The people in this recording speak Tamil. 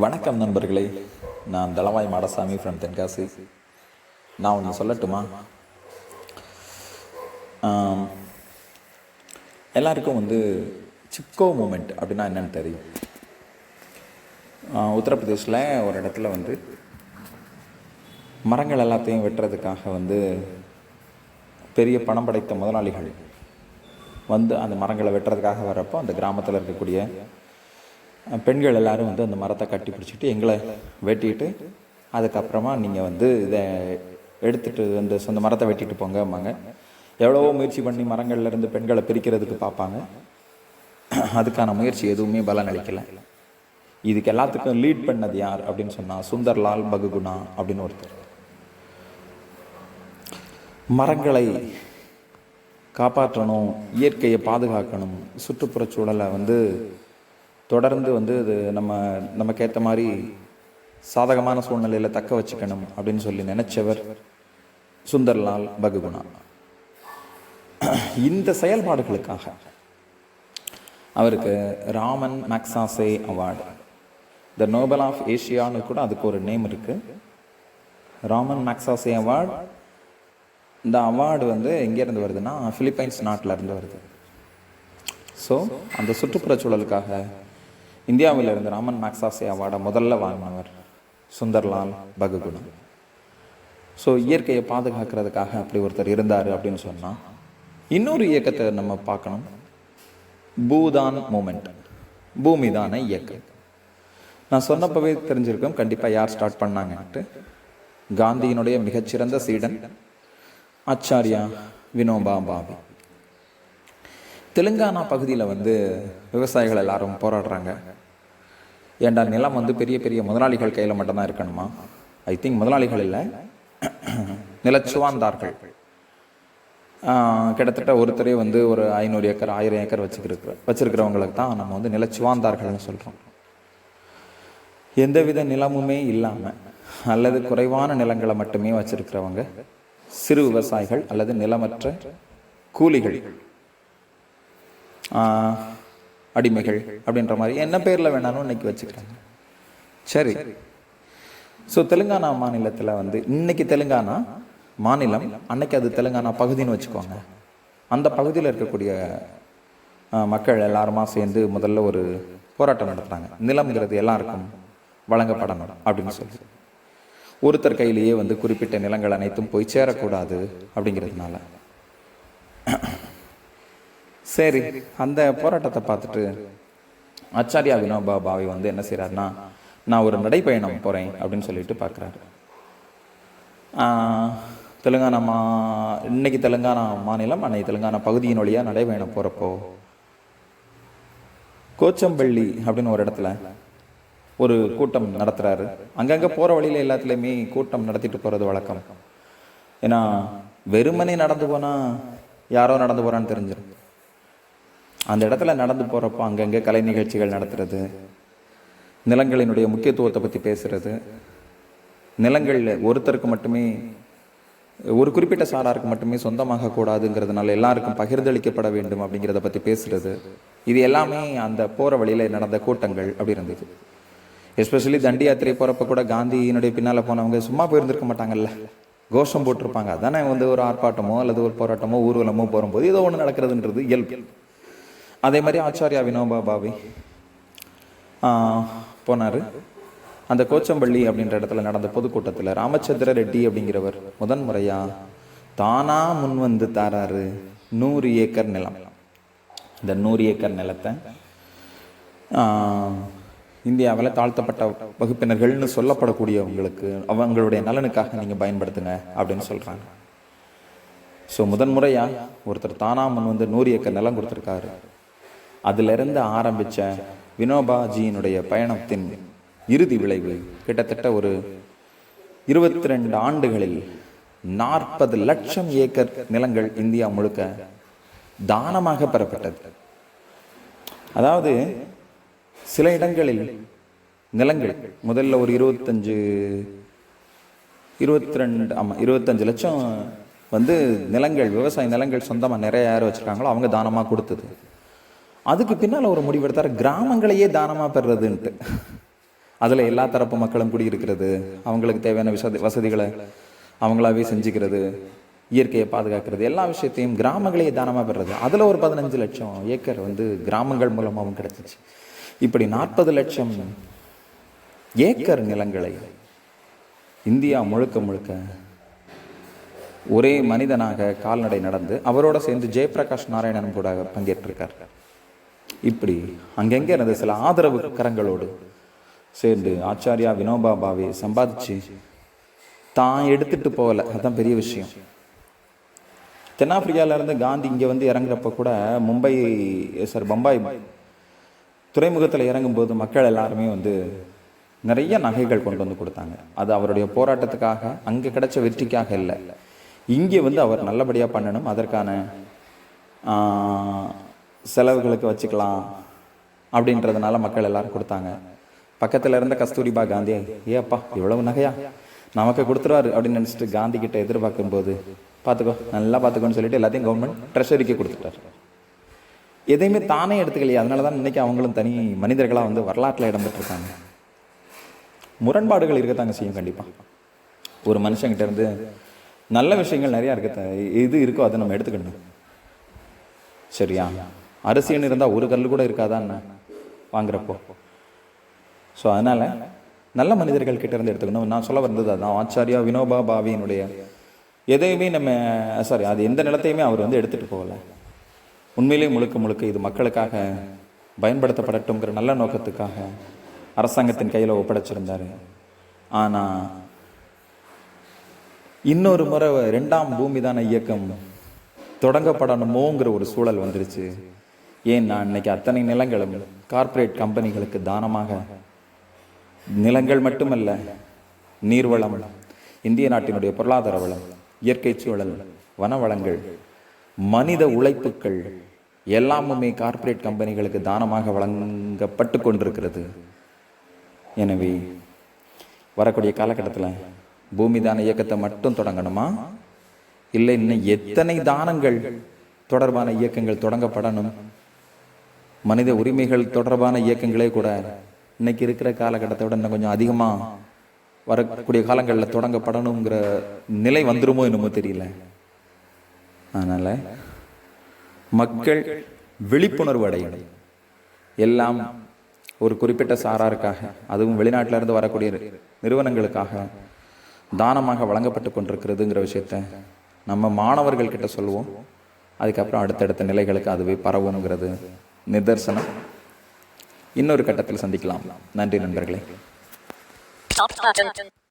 வணக்கம் நண்பர்களே, நான் தளவாய் மாடசாமி ஃப்ரம் தென்காசி. நான் ஒன்று சொல்லட்டுமா? எல்லாருக்கும் சிப்கோ மூமெண்ட் அப்படின்னா என்னென்னு தெரியும். உத்தரப்பிரதேசில் ஒரு இடத்துல மரங்கள் எல்லாத்தையும் வெட்டுறதுக்காக பெரிய பணம் படைத்த முதலாளிகள் அந்த மரங்களை வெட்டுறதுக்காக வரப்போ அந்த கிராமத்தில் இருக்கக்கூடிய பெண்கள் எல்லோரும் அந்த மரத்தை கட்டி பிடிச்சிட்டு எங்களை வெட்டிட்டு அதுக்கப்புறமா நீங்கள் இதை எடுத்துகிட்டு அந்த மரத்தை வெட்டிட்டு போங்கம்பாங்க. எவ்வளவோ முயற்சி பண்ணி மரங்கள்லேருந்து பெண்களை பிரிக்கிறதுக்கு பார்ப்பாங்க. அதுக்கான முயற்சி எதுவுமே பலன் அளிக்கலை. இதுக்கு எல்லாத்துக்கும் லீட் பண்ணது யார் அப்படின்னு சொன்னால் சுந்தர்லால் பகுகுணா அப்படின்னு ஒருத்தர். மரங்களை காப்பாற்றணும், இயற்கையை பாதுகாக்கணும், சுற்றுப்புற சூழலை தொடர்ந்து இது நமக்கு ஏற்ற மாதிரி சாதகமான சூழ்நிலையில் தக்க வச்சுக்கணும் அப்படின்னு சொல்லி நினைச்சவர் சுந்தர்லால் பகுகுணா. இந்த செயல்பாடுகளுக்காக அவருக்கு Ramon Magsaysay award, the Nobel of ஏஷியான்னு கூட அதுக்கு ஒரு நேம் இருக்கு. Ramon Magsaysay award. இந்த அவார்டு எங்கேருந்து வருதுன்னா பிலிப்பைன்ஸ் நாட்டில் இருந்து வருது. ஸோ அந்த சுற்றுப்புற சூழலுக்காக இந்தியாவில் இருந்து ராமன் மேக்சாசே அவார்டை முதல்ல வாங்கினவர் சுந்தர்லால் பகுகுணா. ஸோ இயற்கையை பாதுகாக்கிறதுக்காக அப்படி ஒருத்தர் இருந்தார் அப்படின்னு சொன்னால், இன்னொரு இயக்கத்தை நம்ம பார்க்கணும். பூதான் மூமெண்ட், பூமிதான இயக்கம். நான் சொன்னப்பவே தெரிஞ்சிருக்கோம் கண்டிப்பாக யார் ஸ்டார்ட் பண்ணாங்கன்ட்டு. காந்தியினுடைய மிகச்சிறந்த சீடன் ஆச்சாரியா வினோபா பாவே. தெலுங்கானா பகுதியில் விவசாயிகள் எல்லாரும் போராடுறாங்க. ஏண்டா நிலம் பெரிய பெரிய முதலாளிகள் கையில் மட்டும்தான் இருக்கணுமா? ஐ திங்க் முதலாளிகள் இல்லை, நிலச்சுவாந்தார்கள். கிட்டத்தட்ட ஒருத்தரே ஒரு 500 ஏக்கர் 1000 ஏக்கர் வச்சிருக்கிறவங்களுக்கு தான் நம்ம நிலச்சுவாந்தார்கள்னு சொல்கிறோம். எந்தவித நிலமுமே இல்லாமல் அல்லது குறைவான நிலங்களை மட்டுமே வச்சிருக்கிறவங்க சிறு விவசாயிகள் அல்லது நிலமற்ற கூலிகள், அடிமைகள் அப்படின்ற மாதிரி என்ன பேரில் வேணாலும் இன்னைக்கு வச்சுக்கிறாங்க. சரி, ஸோ தெலுங்கானா மாநிலத்தில் இன்னைக்கு தெலுங்கானா மாநிலம், அன்னைக்கு அது தெலுங்கானா பகுதின்னு வச்சுக்கோங்க. அந்த பகுதியில் இருக்கக்கூடிய மக்கள் எல்லாருமா சேர்ந்து முதல்ல ஒரு போராட்டம் நடத்துகிறாங்க. நிலம்ங்கிறது எல்லாருக்கும் வழங்கப்படணும் அப்படின்னு சொல்லி. ஒருத்தர் கையிலேயே குறிப்பிட்ட நிலங்கள் அனைத்தும் போய் சேரக்கூடாது அப்படிங்கிறதுனால. சரி, அந்த போராட்டத்தை பார்த்துட்டு ஆச்சாரியா வினோபா பாவே என்ன செய்கிறாருன்னா, நான் ஒரு நடைப்பயணம் போகிறேன் அப்படின்னு சொல்லிட்டு பார்க்குறாரு. இன்னைக்கு தெலுங்கானா மாநிலம் அன்னைக்கு தெலுங்கானா பகுதியின் வழியாக நடைப்பயணம் போகிறப்போ கோச்சம்பள்ளி அப்படின்னு ஒரு இடத்துல ஒரு கூட்டம் நடத்துகிறாரு. அங்கங்கே போகிற வழியில் எல்லாத்துலேயுமே கூட்டம் நடத்திட்டு போகிறது வழக்கம். ஏன்னா வெறுமனே நடந்து போனால் யாரோ நடந்து போகிறான்னு தெரிஞ்சிடும். அந்த இடத்துல நடந்து போகிறப்போ அங்கங்கே கலை நிகழ்ச்சிகள் நடத்துறது, நிலங்களினுடைய முக்கியத்துவத்தை பற்றி பேசுறது, நிலங்கள் ஒருத்தருக்கு மட்டுமே, ஒரு குறிப்பிட்ட சாராருக்கு மட்டுமே சொந்தமாக கூடாதுங்கிறதுனால எல்லாருக்கும் பகிர்ந்தளிக்கப்பட வேண்டும் அப்படிங்கிறத பற்றி பேசுறது, இது எல்லாமே அந்த போகிற வழியில் நடந்த கூட்டங்கள் அப்படி இருந்தது. எஸ்பெஷலி தண்டி யாத்திரை போகிறப்ப கூட காந்தியினுடைய பின்னால் போனவங்க சும்மா போயிருந்திருக்க மாட்டாங்கல்ல, கோஷம் போட்டிருப்பாங்க. அதானே ஒரு ஆர்ப்பாட்டமோ அல்லது ஒரு போராட்டமோ ஊர்வலமோ போகும்போது ஏதோ ஒன்று நடக்கிறதுன்றது இயல்பு. அதே மாதிரி ஆச்சாரியா வினோபா பாவே போனார். அந்த கோச்சம்பள்ளி அப்படின்ற இடத்துல நடந்த பொதுக்கூட்டத்தில் ராமச்சந்திர ரெட்டி அப்படிங்கிறவர் முதன்முறையாக தானா முன் தாராரு 100 ஏக்கர் நிலம். இந்த 100 ஏக்கர் நிலத்தை இந்தியாவில் தாழ்த்தப்பட்ட வகுப்பினர்கள்னு சொல்லப்படக்கூடியவங்களுக்கு அவங்களுடைய நலனுக்காக நீங்கள் பயன்படுத்துங்க அப்படின்னு சொல்கிறாங்க. ஸோ முதன்முறையாக ஒருத்தர் தானா முன் 100 ஏக்கர் நிலம் கொடுத்துருக்காரு. அதிலிருந்து ஆரம்பித்த வினோபாஜியினுடைய பயணத்தின் இறுதி விளைவு கிட்டத்தட்ட ஒரு 22 ஆண்டுகளில் 40 லட்சம் ஏக்கர் நிலங்கள் இந்தியா முழுக்க தானமாக பெறப்பட்டது. அதாவது சில இடங்களில் நிலங்கள் முதல்ல ஒரு 25 லட்சம் நிலங்கள், விவசாய நிலங்கள் சொந்தமாக நிறைய யார் வச்சுருக்காங்களோ அவங்க தானமாக கொடுத்தது. அதுக்கு பின்னால் ஒரு முடிவு எடுத்தார், கிராமங்களையே தானமாக பெறுறதுன்ட்டு. அதில் எல்லா தரப்பு மக்களும் குடியிருக்கிறது, அவங்களுக்கு தேவையான வசதிகளை அவங்களாவே செஞ்சுக்கிறது, இயற்கையை பாதுகாக்கிறது, எல்லா விஷயத்தையும் கிராமங்களே தானமாக பெறுறது. அதில் ஒரு 15 லட்சம் ஏக்கர் கிராமங்கள் மூலமாகவும் கிடச்சிச்சு. இப்படி 40 லட்சம் ஏக்கர் நிலங்களை இந்தியா முழுக்க முழுக்க ஒரே மனிதனாக கால்நடை நடந்து, அவரோட சேர்ந்து ஜெயபிரகாஷ் நாராயணன் கூட பங்கேற்றிருக்கார். இப்படி அங்கெங்கே இருந்த சில ஆதரவு கரங்களோடு சேர்ந்து ஆச்சாரியா வினோபா பாவே சம்பாதிச்சு தான் எடுத்துட்டு போகல. அதுதான் பெரிய விஷயம். தென்னாப்பிரிக்காவிலேருந்து காந்தி இங்கே இறங்குறப்ப கூட பம்பாய் துறைமுகத்தில் இறங்கும்போது மக்கள் எல்லாருமே நிறைய நகைகள் கொண்டு கொடுத்தாங்க. அது அவருடைய போராட்டத்துக்காக, அங்கே கிடைச்ச வெற்றிக்காக இல்லை. இங்கே அவர் நல்லபடியாக பண்ணணும், அதற்கான செலவுகளுக்கு வச்சுக்கலாம் அப்படின்றதுனால மக்கள் எல்லாரும் கொடுத்தாங்க. பக்கத்தில் இருந்த கஸ்தூரிபா காந்தி, ஏப்பா இவ்வளவு நகையா, நமக்கு கொடுத்துருவாரு அப்படின்னு நினச்சிட்டு காந்தி கிட்ட எதிர்பார்க்கும்போது, பார்த்துக்கோ நல்லா பார்த்துக்கோன்னு சொல்லிட்டு எல்லாத்தையும் கவர்மெண்ட் ட்ரெஷரிக்கு கொடுத்துட்டார். எதையுமே தானே எடுத்துக்கலையே. அதனால தான் இன்னைக்கு அவங்களும் தனி மனிதர்களாக வரலாற்றில் இடம் பெற்றிருக்காங்க. முரண்பாடுகள் இருக்கத்தாங்க செய்யும். கண்டிப்பாக ஒரு மனுஷங்கிட்ட இருந்து நல்ல விஷயங்கள் நிறையா எது இருக்கோ அதை நம்ம எடுத்துக்கணும். சரியா? அரிசின்னு இருந்தால் ஒரு கல் கூட இருக்காதான்னு வாங்குறப்போ. ஸோ அதனால் நல்ல மனிதர்கள் கிட்ட இருந்து எடுத்துக்கணும். நான் சொல்ல வந்தது அதான். ஆச்சாரியா வினோபா பாவேயினுடைய எதையுமே அது எந்த நிலத்தையுமே அவர் எடுத்துகிட்டு போகலை. உண்மையிலே முழுக்க முழுக்க இது மக்களுக்காக பயன்படுத்தப்படட்டும்ங்கிற நல்ல நோக்கத்துக்காக அரசாங்கத்தின் கையில் ஒப்படைச்சிருந்தார். ஆனால் இன்னொரு முறை 2ஆம் பூமிதான இயக்கம் தொடங்கப்படணுமோங்கிற ஒரு சூழல் வந்துருச்சு. ஏன்னா இன்னைக்கு அத்தனை நிலங்களும் கார்ப்பரேட் கம்பெனிகளுக்கு தானமாக, நிலங்கள் மட்டுமல்ல, நீர்வளம், இந்திய நாட்டினுடைய பொருளாதார வளம், இயற்கை சூழல், வனவளங்கள், மனித உழைப்புக்கள் எல்லாமுமே கார்ப்பரேட் கம்பெனிகளுக்கு தானமாக வழங்கப்பட்டு கொண்டிருக்கிறது. எனவே வரக்கூடிய காலகட்டத்தில் பூமிதான இயக்கத்தை மட்டும் தொடங்கணுமா, இல்லை இன்னும் எத்தனை தானங்கள் தொடர்பான இயக்கங்கள் தொடங்கப்படணும்? மனித உரிமைகள் தொடர்பான இயக்கங்களே கூட இன்னைக்கு இருக்கிற காலகட்டத்தை விட இன்னும் கொஞ்சம் அதிகமாக வரக்கூடிய காலங்களில் தொடங்கப்படணுங்கிற நிலை வந்துருமோ என்னமோ தெரியல. அதனால் மக்கள் விழிப்புணர்வு அடையணும். எல்லாம் ஒரு குறிப்பிட்ட சாராருக்காக, அதுவும் வெளிநாட்டில இருந்து வரக்கூடிய நிறுவனங்களுக்காக தானமாக வழங்கப்பட்டு கொண்டிருக்கிறதுங்கிற விஷயத்த நம்ம மாணவர்கள் கிட்ட சொல்லுவோம். அதுக்கப்புறம் அடுத்தடுத்த நிலைகளுக்கு அதுவே பரவுங்கிறது நிதர்சனம். இன்னொரு கட்டத்தில் சந்திக்கலாம். நன்றி நண்பர்களே.